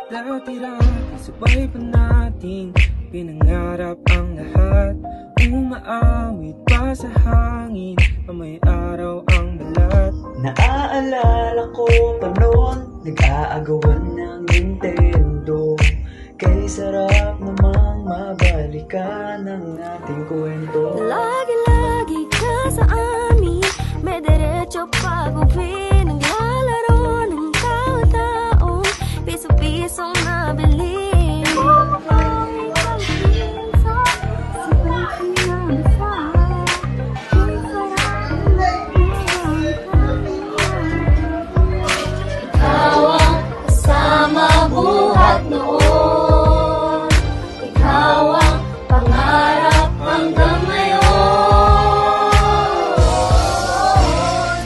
Dati-dati sabay pa nating pinangarap ang lahat. Umaawit pa sa hangin, may araw ang balat. Naaalala ko pa noon, nag-aagawan ng Nintendo. Kay sarap namang mabalikan ang ating kwento. Lagi-lagi ka sa amin, may derecho pag-uwi. Naglalaro ng tao-taong piso-pisong nabili. Ikaw ang kasama buhat noon, ikaw ang pangarap hanggang ngayon.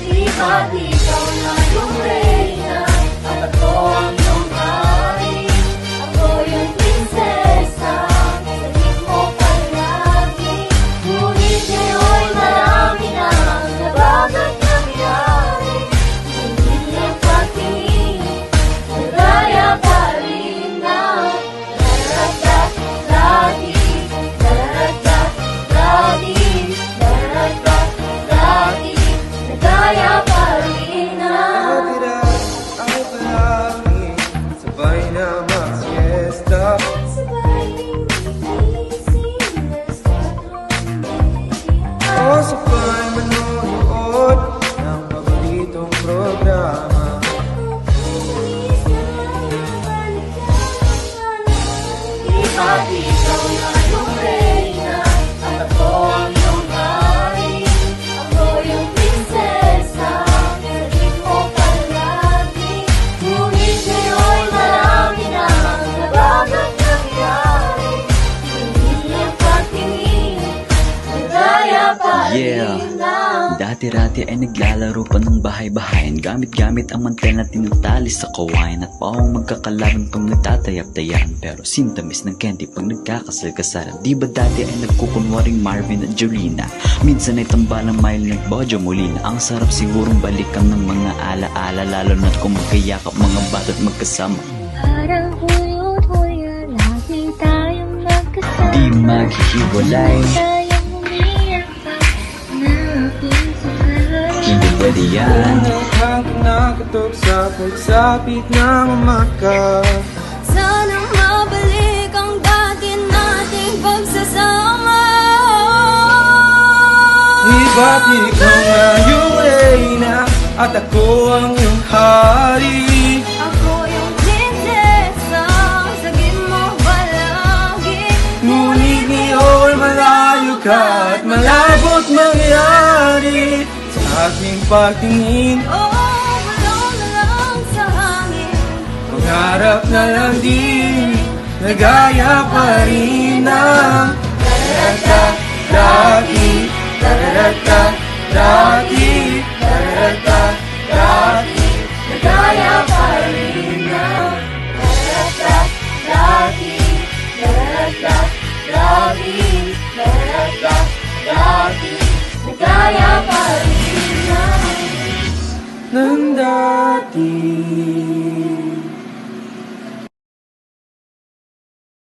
Di ba't ikaw na yung reyna at ako ang iyong hari? Ako yung prinsesa, salit mo palagi. Ngunit ngayon'y marami na ang nabagat nangyari. Hindi ang pagtingin, nagaya pa rin na. Dararata-rati, dararata-rati, dararata-rati, nagaya pa rin na. Dati-dati ay palagi sabay na mag-siesta. Sabay gigising, O sabay manonood ng paboritong programa. Di ba't ikaw na yung reyna at ako ang iyong hari? Ako yung prinsesa, salit mo palagi. Ngunit ngayon'y marami na ang nabagat nangyari. Hindi ang pagtingin, nagaya pa rin na. Dati-rati ay naglalaro pa ng bahay-bahayan, gamit-gamit ang mantel na tinatali sa kawayan. At pawang magkakalaban pag nagtatayap-tayaan, pero sintamis ng candy pag nagkakasal-kasalan. Di ba dati ay nagkukunwaring Marvin at Jolina? Minsan ay tambalang Mile at Bojo Molina. Ang sarap sigurong balikan ng mga ala-ala, lalo na't kung magkayakap mga bata't magkasama. Parang Hulyo-Hulyo, lagi tayong magkasama. Di maghihiwalay, Tayong umiyak pa na aking sukat. hindi pwede yan. Ang kinakatok sa pagsapit ng umaga. Sana mabalik ang dati nating pagsasama. Iba't ikaw na yung reyna at ako ang iyong hari. Ako yung prinsesa, sagip mo palagi. Ngunit ngayon malayo ka at malabot mangyari. Sa aking pagtingin, Wala na lang sa hangin. pangarap na lang din, nagaya pa rin ang dararata-rati, dararata-rati.